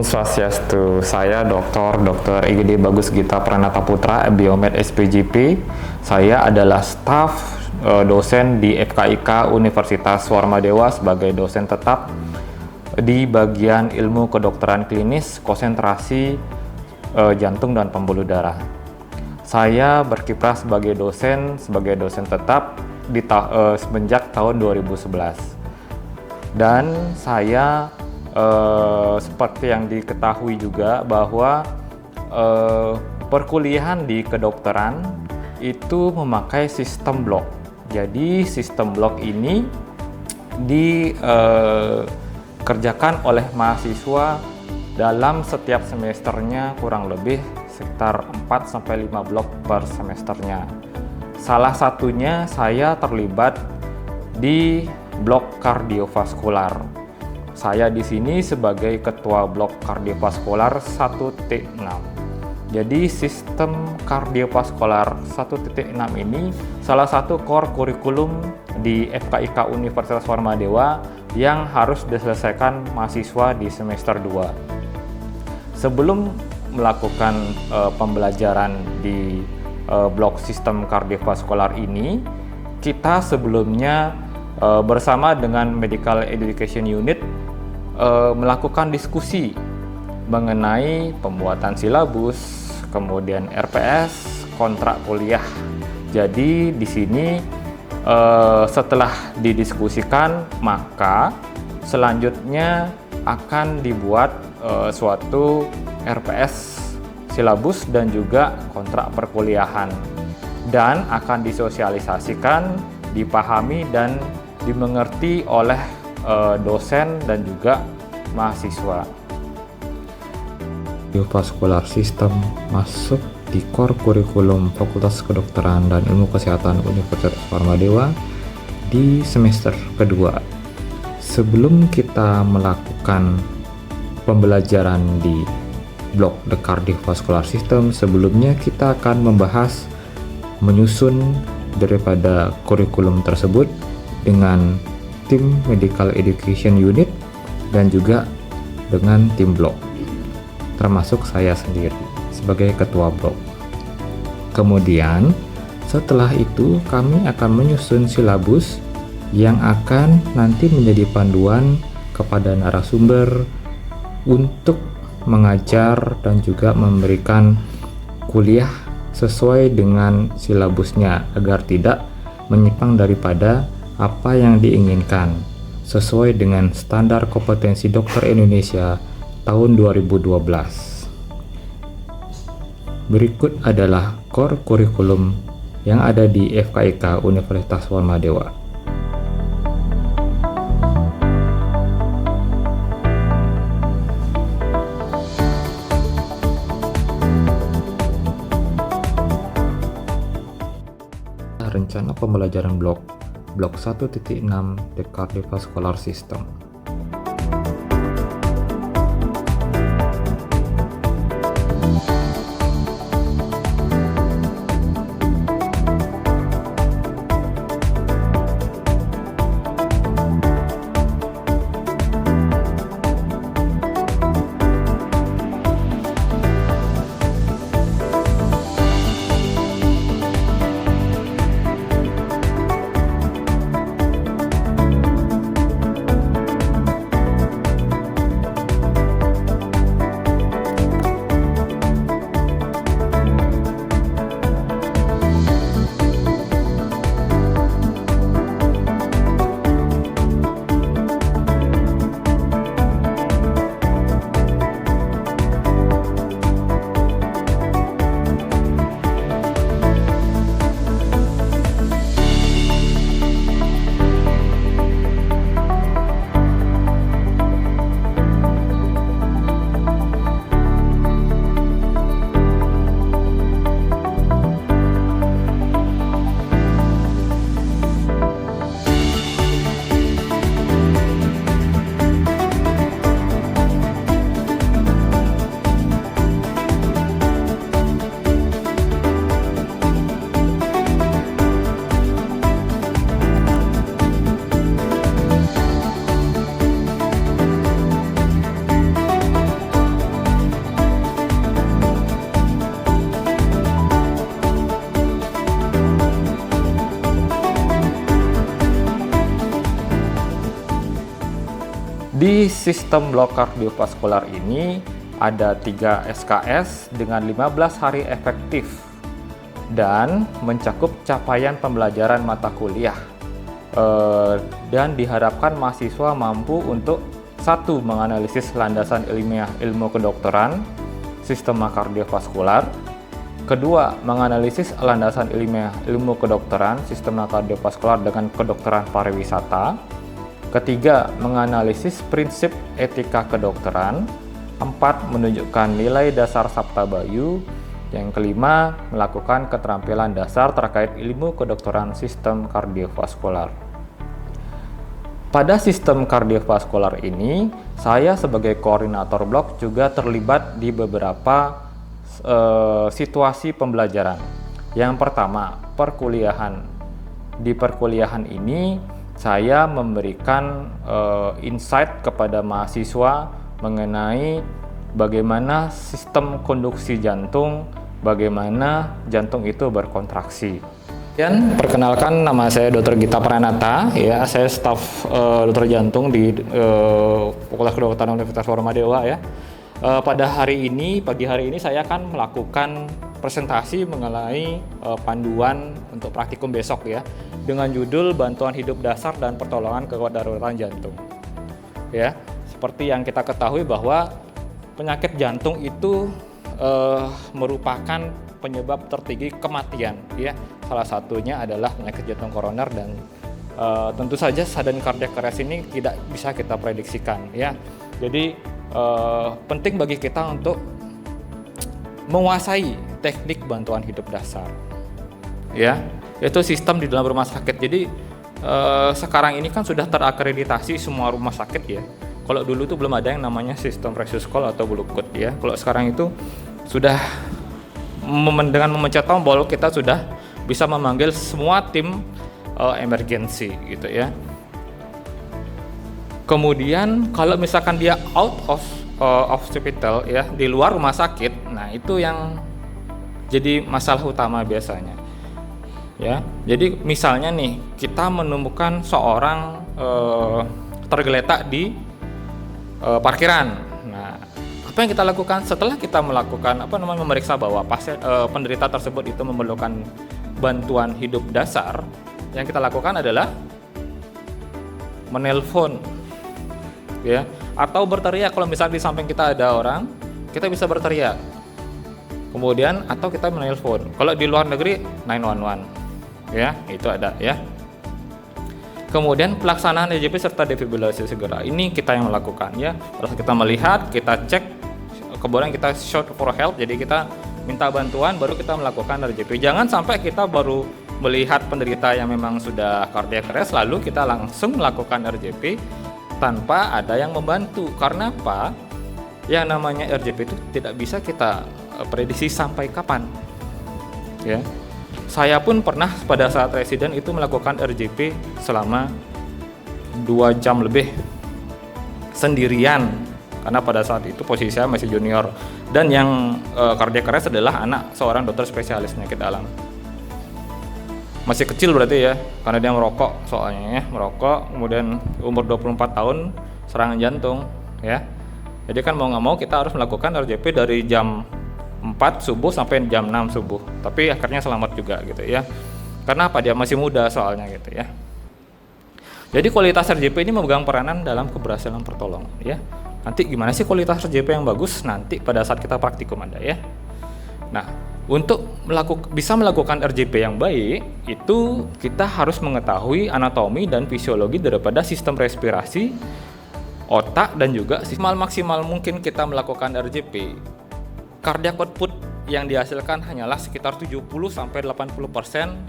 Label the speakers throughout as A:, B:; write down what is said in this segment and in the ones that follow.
A: Om Swastiastu, saya Dr. IGD Bagus Gita Pranata Putra, Biomed SPJP. Saya adalah staf dosen di FKIK Universitas Warmadewa sebagai dosen tetap di bagian ilmu kedokteran klinis, konsentrasi jantung dan pembuluh darah. Saya berkiprah sebagai dosen tetap semenjak tahun 2011. Dan saya seperti yang diketahui juga bahwa perkuliahan di kedokteran itu memakai sistem blok. Jadi sistem blok ini dikerjakan oleh mahasiswa dalam setiap semesternya kurang lebih sekitar 4-5 blok per semesternya. Salah satunya saya terlibat di blok kardiovaskular. Saya di sini sebagai ketua blok kardiovaskular 1.6. Jadi sistem kardiovaskular 1.6 ini salah satu core kurikulum di FKIK Universitas Warmadewa yang harus diselesaikan mahasiswa di semester 2. Sebelum melakukan pembelajaran di blok sistem kardiovaskular ini, kita sebelumnya bersama dengan Medical Education Unit melakukan diskusi mengenai pembuatan silabus, kemudian RPS, kontrak kuliah. Jadi di sini setelah didiskusikan, maka selanjutnya akan dibuat suatu RPS silabus dan juga kontrak perkuliahan, dan akan disosialisasikan, dipahami dan dimengerti oleh dosen dan juga mahasiswa.
B: Kardiovaskular System masuk di core kurikulum Fakultas Kedokteran dan Ilmu Kesehatan Universitas Warmadewa di semester kedua. Sebelum kita melakukan pembelajaran di blok The Cardiovascular System, sebelumnya kita akan membahas menyusun daripada kurikulum tersebut dengan tim Medical Education Unit dan juga dengan tim blok, termasuk saya sendiri sebagai ketua blok. Kemudian setelah itu kami akan menyusun silabus yang akan nanti menjadi panduan kepada narasumber untuk mengajar dan juga memberikan kuliah sesuai dengan silabusnya agar tidak menyimpang daripada apa yang diinginkan sesuai dengan standar kompetensi dokter Indonesia tahun 2012. Berikut adalah core kurikulum yang ada di FKIK Universitas Warmadewa. Rencana pembelajaran blok 1.6 The Cardiovascular System.
A: Di sistem blok kardiovaskular ini ada 3 SKS dengan 15 hari efektif dan mencakup capaian pembelajaran mata kuliah. Dan diharapkan mahasiswa mampu untuk 1. Menganalisis landasan ilmiah ilmu kedokteran sistema kardiovaskular. 2. Menganalisis landasan ilmiah ilmu kedokteran sistema kardiovaskular dengan kedokteran pariwisata. 3. Menganalisis prinsip etika kedokteran. 4. Menunjukkan nilai dasar Sabta Bayu. Yang 5. Melakukan keterampilan dasar terkait ilmu kedokteran sistem kardiovaskular. Pada sistem kardiovaskular ini, saya sebagai koordinator blok juga terlibat di beberapa situasi pembelajaran. Yang pertama, perkuliahan. Di perkuliahan ini, saya memberikan insight kepada mahasiswa mengenai bagaimana sistem konduksi jantung, bagaimana jantung itu berkontraksi. Dan perkenalkan, nama saya Dr. Gita Pranata, ya, saya staf dokter jantung di Fakultas Kedokteran Universitas Warmadewa, ya. Pada pagi hari ini saya akan melakukan presentasi mengenai panduan untuk praktikum besok, ya, dengan judul Bantuan Hidup Dasar dan Pertolongan Kedaruratan Jantung. Ya, seperti yang kita ketahui bahwa penyakit jantung itu merupakan penyebab tertinggi kematian, ya. Salah satunya adalah penyakit jantung koroner dan tentu saja sudden cardiac arrest ini tidak bisa kita prediksikan, ya. Jadi penting bagi kita untuk menguasai teknik bantuan hidup dasar, ya. Itu sistem di dalam rumah sakit. Jadi sekarang ini kan sudah terakreditasi semua rumah sakit, ya. Kalau dulu tuh belum ada yang namanya sistem precious call atau blue code, ya. Kalau sekarang itu sudah dengan memencet tombol kita sudah bisa memanggil semua tim emergency, gitu, ya. Kemudian kalau misalkan dia out of hospital, ya, di luar rumah sakit, nah itu yang jadi masalah utama biasanya, ya. Jadi misalnya nih kita menemukan seorang tergeletak di parkiran. Nah, apa yang kita lakukan setelah kita melakukan memeriksa bahwa penderita tersebut itu memerlukan bantuan hidup dasar? Yang kita lakukan adalah menelpon, ya, atau berteriak. Kalau misalnya di samping kita ada orang, kita bisa berteriak. Kemudian atau kita menelpon. Kalau di luar negeri 911, ya, itu ada, ya. Kemudian pelaksanaan EJP serta defibrilasi segera. Ini kita yang melakukan, ya. Terus kita melihat, kita cek, kemudian kita shout for help. Jadi kita minta bantuan, baru kita melakukan RJP. Jangan sampai kita baru melihat penderita yang memang sudah cardiac arrest lalu kita langsung melakukan RJP tanpa ada yang membantu. Karena apa? Yang namanya RJP itu tidak bisa kita prediksi sampai kapan, ya. Saya pun pernah pada saat residen itu melakukan RJP selama 2 jam lebih sendirian, karena pada saat itu posisi saya masih junior dan yang cardiac arrest adalah anak seorang dokter spesialis penyakit dalam. Masih kecil berarti, ya, karena dia merokok soalnya, ya, merokok, kemudian umur 24 tahun serangan jantung, ya. Jadi kan mau nggak mau kita harus melakukan RJP dari jam 4 subuh sampai jam 6 subuh. Tapi akhirnya selamat juga, gitu, ya. Karena apa? Dia masih muda soalnya, gitu, ya. Jadi kualitas RJP ini memegang peranan dalam keberhasilan pertolongan, ya. Nanti gimana sih kualitas RJP yang bagus? Nanti pada saat kita praktikum ada, ya. Nah, untuk bisa melakukan RJP yang baik, itu kita harus mengetahui anatomi dan fisiologi daripada sistem respirasi, otak, dan juga maksimal mungkin kita melakukan RJP. Cardiac output yang dihasilkan hanyalah sekitar 70-80%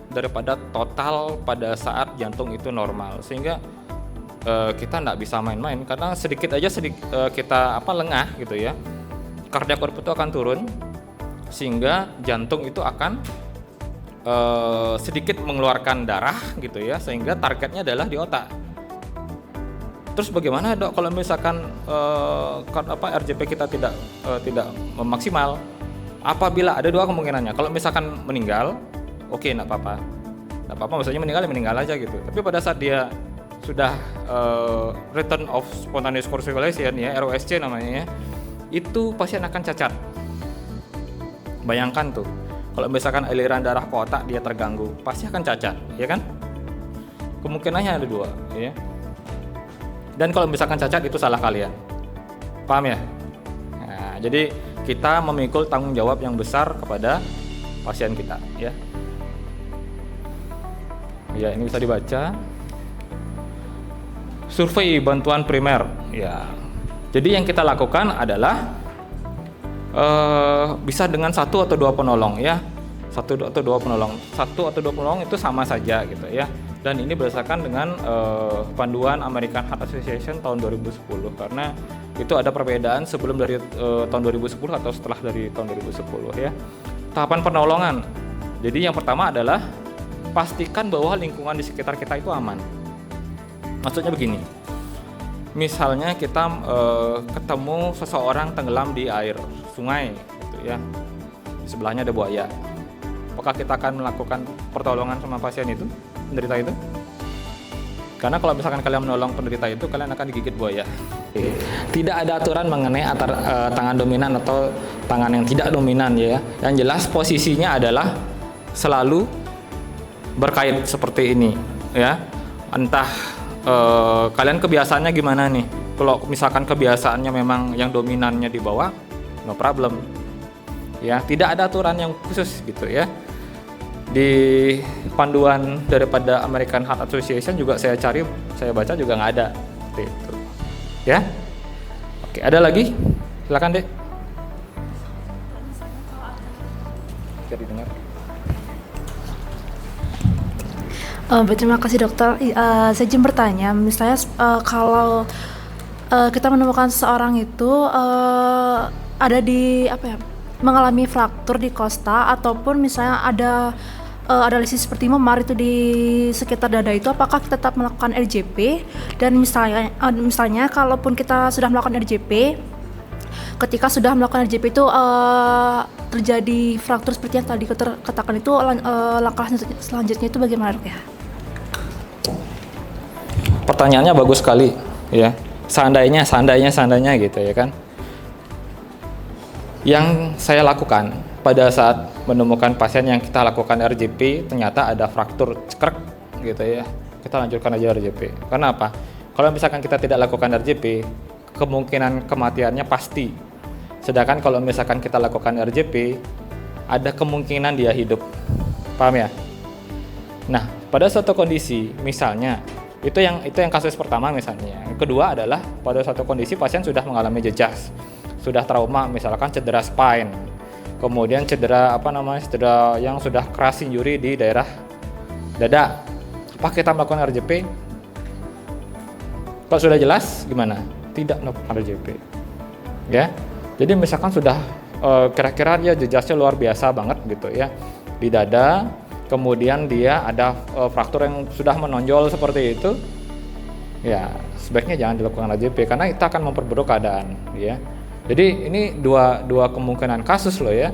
A: daripada total pada saat jantung itu normal, sehingga kita nggak bisa main-main, karena sedikit aja kita lengah, gitu, ya, cardiac output itu akan turun, sehingga jantung itu akan sedikit mengeluarkan darah, gitu, ya, sehingga targetnya adalah di otak. Terus bagaimana, Dok, kalau misalkan RJP kita tidak maksimal? Apabila ada 2 kemungkinannya. Kalau misalkan meninggal, oke, enggak apa-apa, maksudnya meninggal aja, gitu. Tapi pada saat dia sudah return of spontaneous core circulation ya, ROSC namanya ya, itu pasien akan cacat. Bayangkan tuh, kalau misalkan aliran darah ke otak dia terganggu, pasti akan cacat, ya kan? Kemungkinannya ada dua, ya. Dan kalau misalkan cacat itu salah kalian, paham ya? Nah, jadi kita memikul tanggung jawab yang besar kepada pasien kita, ya. Ya, ini bisa dibaca. Survei bantuan primer, ya. Jadi yang kita lakukan adalah bisa dengan satu atau dua penolong, ya. Satu atau dua penolong itu sama saja gitu ya. Dan ini berdasarkan dengan panduan American Heart Association tahun 2010, karena itu ada perbedaan sebelum dari tahun 2010 atau setelah dari tahun 2010 ya. Tahapan penolongan. Jadi yang pertama adalah pastikan bahwa lingkungan di sekitar kita itu aman. Maksudnya begini, misalnya kita ketemu seseorang tenggelam di air sungai, gitu ya, sebelahnya ada buaya. Apakah kita akan melakukan pertolongan sama pasien itu, penderita itu? Karena kalau misalkan kalian menolong penderita itu, kalian akan digigit buaya. Tidak ada aturan mengenai tangan dominan atau tangan yang tidak dominan ya. Yang jelas posisinya adalah selalu berkait seperti ini ya. Entah kalian kebiasaannya gimana nih? Kalau misalkan kebiasaannya memang yang dominannya di bawah, no problem. Ya, tidak ada aturan yang khusus gitu ya. Di panduan daripada American Heart Association juga saya baca juga nggak ada seperti itu. Ya. Oke, ada lagi? Silakan, Dek. Jadi dengar.
C: Terima kasih dokter. Saya izin bertanya, misalnya kalau kita menemukan seseorang itu ada di mengalami fraktur di kosta ataupun misalnya ada lesi seperti memar itu di sekitar dada itu, apakah kita tetap melakukan RJP? Dan misalnya kalaupun kita sudah melakukan RJP, ketika sudah melakukan RJP itu terjadi fraktur seperti yang tadi katakan itu, langkah selanjutnya itu bagaimana dok ya?
A: Pertanyaannya bagus sekali ya. Seandainya gitu ya kan. Yang saya lakukan pada saat menemukan pasien yang kita lakukan RJP ternyata ada fraktur cekrek gitu ya, kita lanjutkan aja RJP. Karena apa? Kalau misalkan kita tidak lakukan RJP, kemungkinan kematiannya pasti. Sedangkan kalau misalkan kita lakukan RJP, ada kemungkinan dia hidup. Paham ya? Nah, pada suatu kondisi misalnya itu yang kasus pertama misalnya. Yang kedua adalah pada suatu kondisi pasien sudah mengalami jejas, sudah trauma, misalkan cedera spine, kemudian cedera cedera yang sudah keras injury di daerah dada. Apa kita melakukan RJP? Kalau sudah jelas gimana? Tidak melakukan RJP. Ya. Jadi misalkan sudah kira-kira dia jejasnya luar biasa banget gitu ya di dada, kemudian dia ada fraktur yang sudah menonjol seperti itu, ya sebaiknya jangan dilakukan RJP karena itu akan memperburuk keadaan ya. Jadi ini dua kemungkinan kasus loh ya.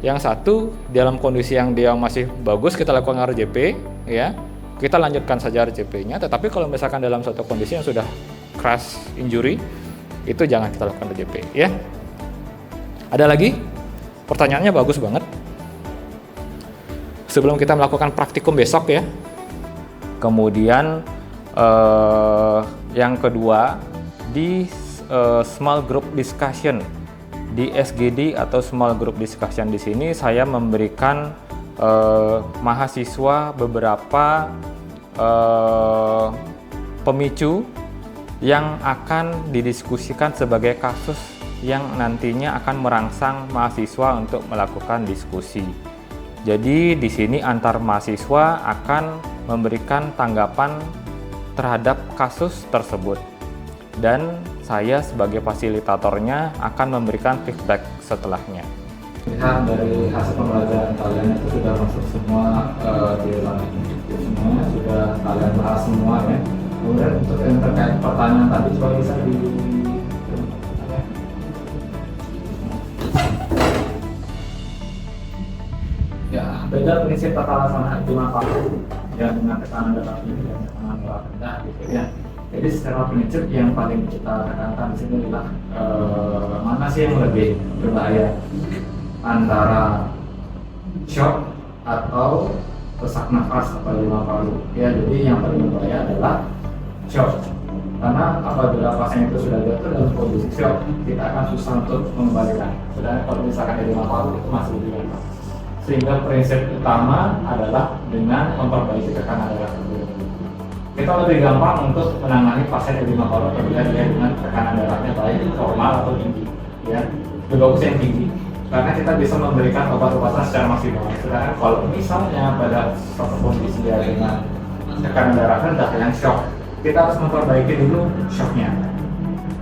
A: Yang satu dalam kondisi yang dia masih bagus kita lakukan RJP ya, kita lanjutkan saja RJP-nya. Tetapi kalau misalkan dalam suatu kondisi yang sudah crash injury, itu jangan kita lakukan RJP ya. Ada lagi? Pertanyaannya bagus banget. Sebelum kita melakukan praktikum besok ya. Kemudian yang kedua di small group discussion di SGD atau small group discussion, di sini saya memberikan mahasiswa beberapa pemicu yang akan didiskusikan sebagai kasus yang nantinya akan merangsang mahasiswa untuk melakukan diskusi. Jadi di sini antar mahasiswa akan memberikan tanggapan terhadap kasus tersebut. Dan saya sebagai fasilitatornya akan memberikan feedback setelahnya. Lihat dari hasil pembelajaran kalian itu sudah masuk semua di dalam buku, semuanya sudah kalian bahas semua ya. Kemudian untuk yang terkait pertanyaan tadi coba bisa ya, beda prinsip tata laksana itu apa? ya dengan tekanan darah tinggi dan tekanan darah rendah gitu ya. Jadi secara prinsip yang paling kita tekankan di sini adalah mana sih yang lebih berbahaya antara shock atau sesak nafas atau lima paru ya. Jadi yang paling berbahaya adalah shock, karena apabila pasien itu sudah jatuh dalam kondisi shock, kita akan susah untuk mengembalikan. Sedangkan kalau misalkan di lima paru itu masih lebih gampang. Sehingga prinsip utama adalah dengan memperbaiki tekanan darah tersebut. Kita lebih gampang untuk menangani pasien di lima paru apabila dia dengan tekanan darahnya baik normal atau tinggi ya. Lebih bagus yang tinggi, karena kita bisa memberikan obat-obatan secara maksimal. Sedangkan kalau misalnya pada suatu kondisi dia dengan tekanan darah rendah yang shock, kita harus memperbaiki dulu shocknya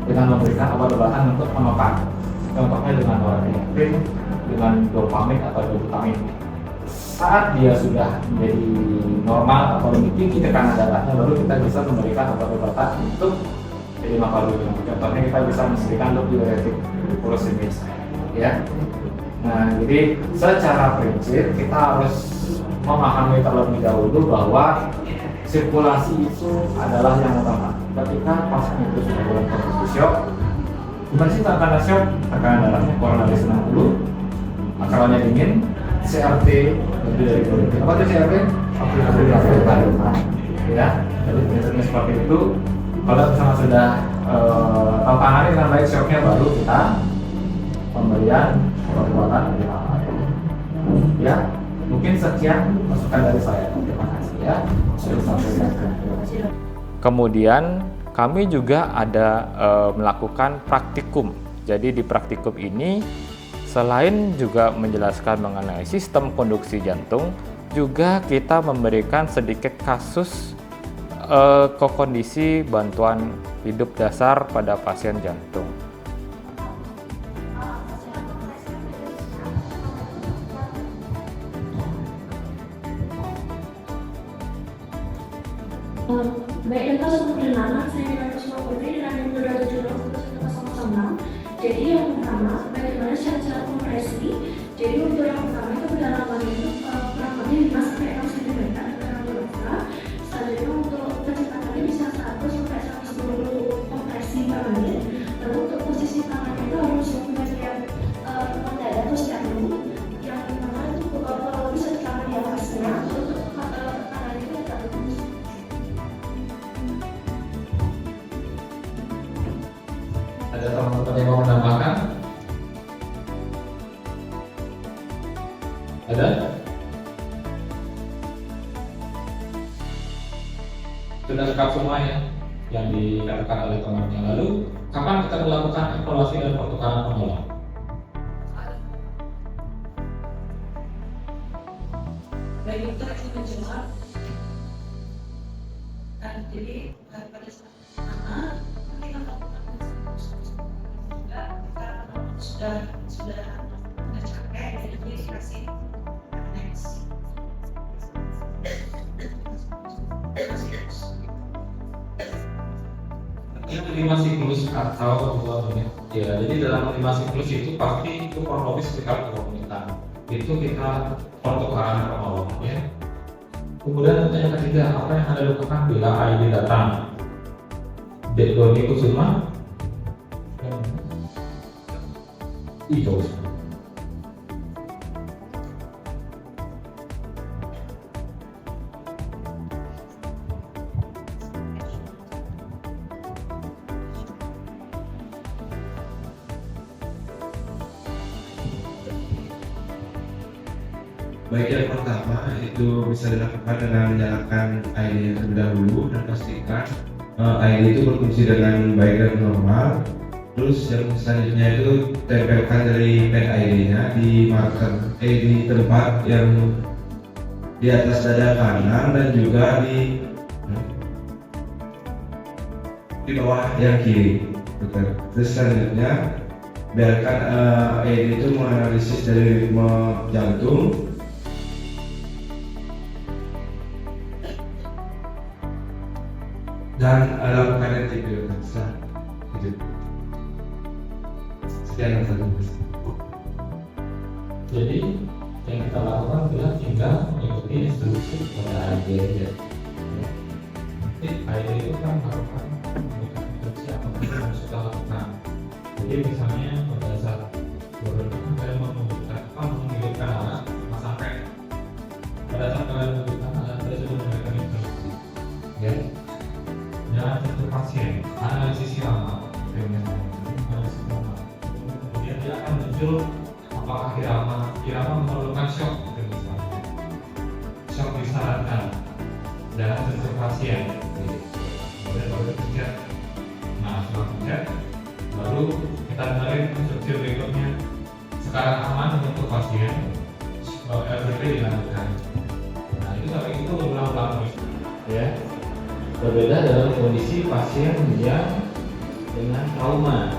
A: dengan memberikan obat-obatan untuk menopang. Contohnya dengan norepinefrin, dengan dopamine atau dobutamine. Saat dia sudah menjadi normal atau lebih tinggi tekanan darahnya, baru kita bisa memberikan obat-obatan untuk lima paru. Contohnya kita bisa memberikan diuretik, furosemid ya. Nah, jadi secara prinsip kita harus memahami terlebih dahulu bahwa sirkulasi itu adalah yang utama. Ketika pasien itu sudah dalam kondisi shock, gimana sih tekanan shock? Tekanan darahnya kurang dari 90, akarnya dingin, CRP lebih dari 20. Apa itu CRP? Ya, jadi prinsipnya seperti itu. Kalau misalnya sudah tangani dengan baik shocknya, baru kita pemberian obat-obatan ya. Mungkin sekian masukan dari saya. Terima kasih ya.
B: Kemudian kami juga ada melakukan praktikum. Jadi di praktikum ini selain juga menjelaskan mengenai sistem konduksi jantung, juga kita memberikan sedikit kasus kondisi bantuan hidup dasar pada pasien jantung.
D: Baik, untuk kasus perkenalan, saya Mira Kusuma Putri dari Modal 7 Jadi yang pertama, bagaimana cara kompresi. Jadi untuk yang pertama itu kedalaman itu kurang lebih 5 sampai 6 cm dengan luka. Selanjutnya untuk kecepatannya bisa 100 sampai 110 kompresi per menit. Lalu untuk posisi tangannya itu harus bagian tekan dada atau sternum, yang mana itu kurang lebih sekitar di atasnya. Untuk tangannya itu agak lurus.
A: Ada teman-teman yang mau menambahkan? Ada? Sudah lengkap semua ya yang dikatakan oleh teman yang lalu. Kapan kita melakukan evaluasi dan pertukaran penolong?
E: Baik dokter, saya menjawab. Jadi pada saat pertama kita melakukan sudah capek, jadi dikasih next.
A: Ini 5 siklus atau 2 menit ya. Jadi dalam 5 siklus itu pasti itu kurang lebih sekitar 2 menitan. Itu kita pertukaran penolong ya. Kemudian yang ketiga, apa yang Anda lakukan bila ID datang? Doni Kusuma hijau.
F: Baik, yang pertama itu bisa dilakukan dengan menyalakan ID yang terlebih dahulu dan pastikan ID itu berfungsi dengan baik dan normal. Terus yang selanjutnya itu tempelkan dari pad ID-nya di marker di tempat yang di atas dada kanan dan juga di bawah yang kiri. Betul. Terus selanjutnya biarkan ID itu menganalisis dari ritme jantung. Dan lakukan antibiotisa. Sekian yang satu.
A: Jadi yang kita lakukan adalah tinggal mengikuti
B: solusi pada AID aja. Ya. Nanti AID itu kan melakukan instruksi apa yang harus kita lakukan. Jadi misalnya pada saat berenang kalian mau menghidupkan alat, sampai pada saat kalian menghidupkan alat, kalian sudah memberikan instruksi. Ya. Jangan sentuh pasien, analisis irama, kemudian dia akan muncul apakah irama memerlukan shock, misalnya shock disarankan, jangan sentuh pasien. Kemudian baru pencet. Nah setelah pencet, baru kita dengerin instruksi berikutnya. Sekarang aman untuk pasien, LVP dilanjutkan. Nah itu sampai itu berulang-ulang terus. Ya. Berbeda dalam kondisi pasien yang dengan trauma.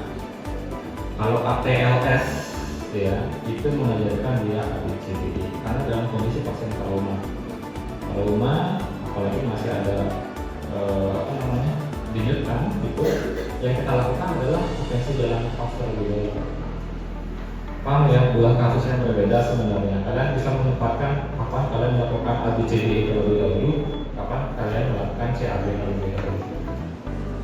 B: Kalau ATLS ya itu mengajarkan dia ABCD karena dalam kondisi pasien trauma apalagi masih ada denyut kan itu yang kita lakukan adalah operasi jalan nafas terlebih dahulu. Paham ya, dua kasus yang berbeda sebenarnya. Kalian bisa menempatkan kapan kalian melakukan ABCD terlebih dahulu, kapan kalian melakukan CAB terlebih dahulu.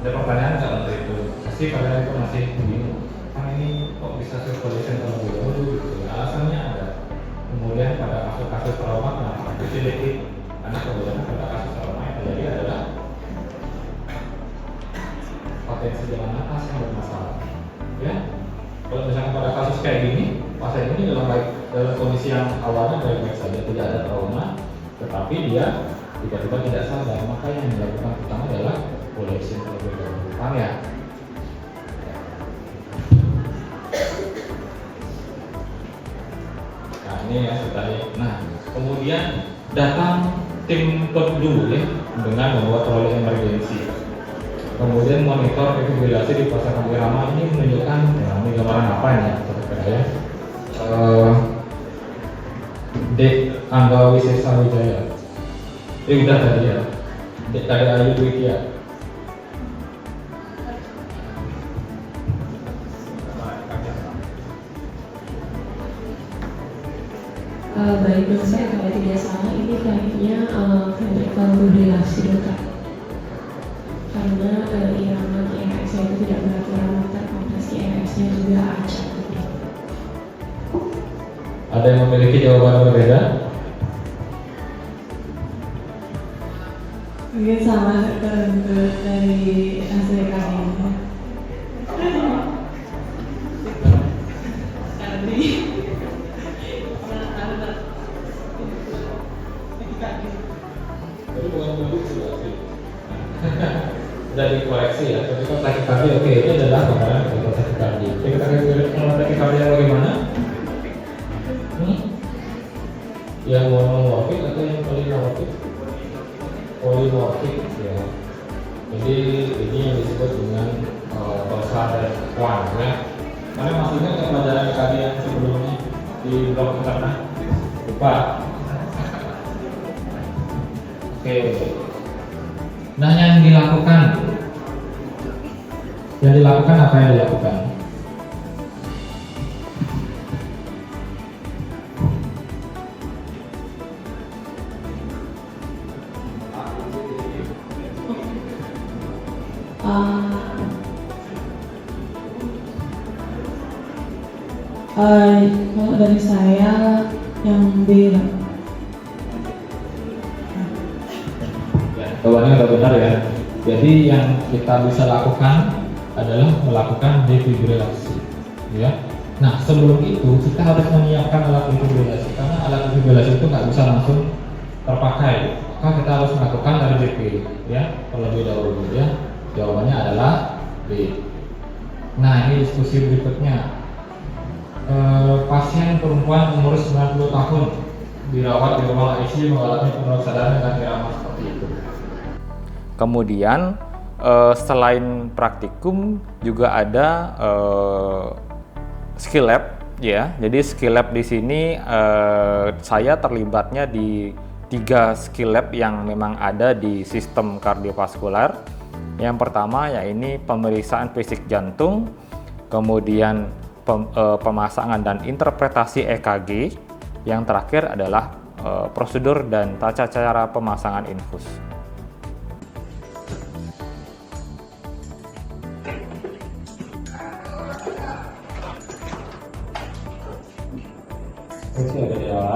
B: Ada pertanyaan nggak untuk itu? Pasti kalian itu masih bingung. Kan ini kok bisa circulation terlebih dahulu? Gitu. Alasannya ada. Kemudian pada kasus-kasus trauma kenapa ABCD? Karena kemudian pada kasus trauma yang terjadi adalah potensi jalan nafas yang bermasalah. Ya. Kalau misalnya pada kasus kayak gini, pasien ini dalam kondisi yang awalnya baik-baik saja, tidak ada trauma, tetapi dia tiba-tiba tidak sadar, maka yang dilakukan pertama adalah pulsation terlebih dahulu. Paham ya? Nah ini ya sebenarnya. Nah kemudian datang tim PEPDU ya dengan membawa troli emergensi. Kemudian monitor fibrilasi di pasangan irama ini menunjukkan ya, ini gambaran apa ya kira-kira ya. D. Angga Wisesa Wijaya. Udah tadi ya. D. Tadi Ayu Dwikia.
D: Baik dok, saya kalau tidak salah ini kayaknya ventricular fibrillasi dokter. Karena irama IRX itu tidak beraturan dokter, kompresi IRX-nya juga acak.
B: Ada yang memiliki jawaban berbeda?
E: Mungkin sama untuk dari hasil kami.
B: Sudah dikoreksi ya, tapi kalau takikardi oke, itu adalah gambaran kalau takikardi. Kalau takikardi yang bagaimana? Yang monomorfik atau yang polimorfik? Polimorfik ya. Jadi ini yang disebut dengan dosa dan kuan ya. Karena maksudnya kayak pelajaran tadi yang sebelumnya di blog internet lupa. Oke. Nah yang dilakukan apa yang dilakukan?
E: Kalau dari saya yang B.
B: Jawabannya udah benar ya. Jadi yang kita bisa lakukan adalah melakukan defibrilasi, ya. Nah sebelum itu kita harus menyiapkan alat defibrilasi karena alat defibrilasi itu nggak bisa langsung terpakai. Maka kita harus melakukan RDP, ya, terlebih dahulu, ya. Jawabannya adalah B. Nah ini diskusi berikutnya. Pasien perempuan umur 90 tahun dirawat di ruang ICU mengalami penurunan kesadaran dengan irama seperti itu.
A: Kemudian selain praktikum juga ada skill lab ya. Jadi skill lab di sini saya terlibatnya di 3 skill lab yang memang ada di sistem kardiovaskular. Yang pertama ya ini pemeriksaan fisik jantung, kemudian pemasangan dan interpretasi EKG, yang terakhir adalah
B: prosedur dan tata cara pemasangan infus. Ini ada ya.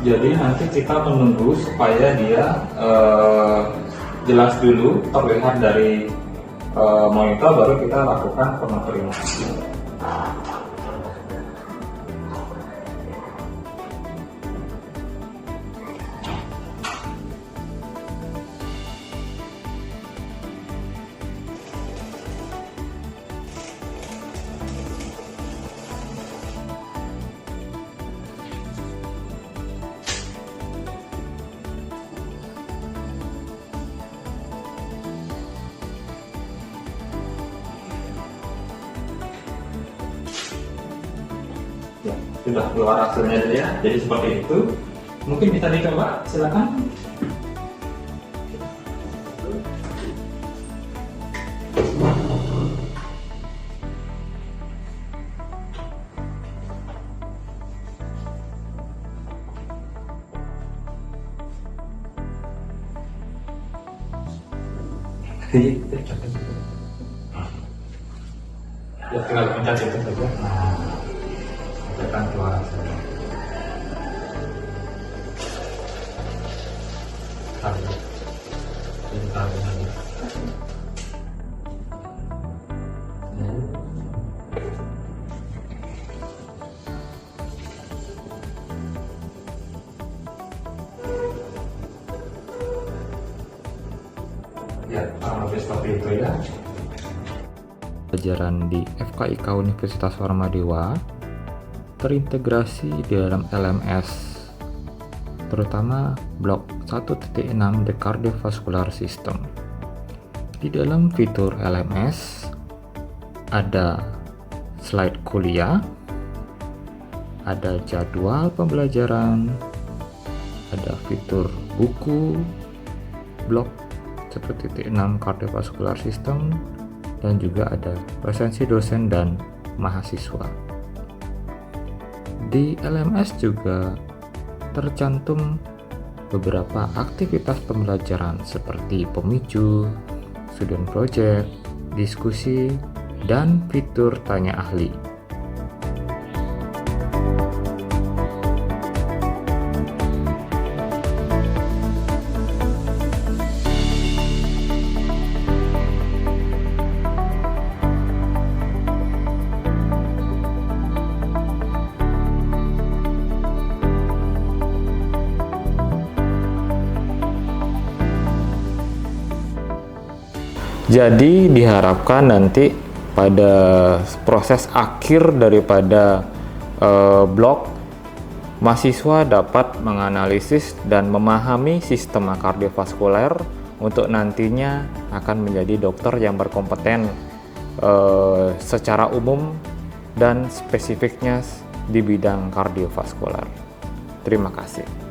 B: Jadi nanti kita menunggu supaya dia jelas dulu terlihat dari monitor, baru kita lakukan konfirmasi. Ya, sudah keluar hasilnya dulu ya. Jadi seperti itu. Mungkin bisa dicoba, silakan. Ya, tinggal pencet itu saja. Tekan keluar hasilnya. Ya, kurang lebih seperti itu ya. Pelajaran di FKIK Universitas Warmadewa terintegrasi di dalam LMS, terutama blok 1.6 The Cardiovascular System. Di dalam fitur LMS ada slide kuliah, ada jadwal pembelajaran, ada fitur buku, blok 1.6 Cardiovascular System, dan juga ada resensi dosen dan mahasiswa. Di LMS juga tercantum beberapa aktivitas pembelajaran seperti pemicu, student project, diskusi, dan fitur tanya ahli. Jadi diharapkan nanti pada proses akhir daripada blog, mahasiswa dapat menganalisis dan memahami sistem kardiovaskuler untuk nantinya akan menjadi dokter yang berkompeten secara umum dan spesifiknya di bidang kardiovaskuler. Terima kasih.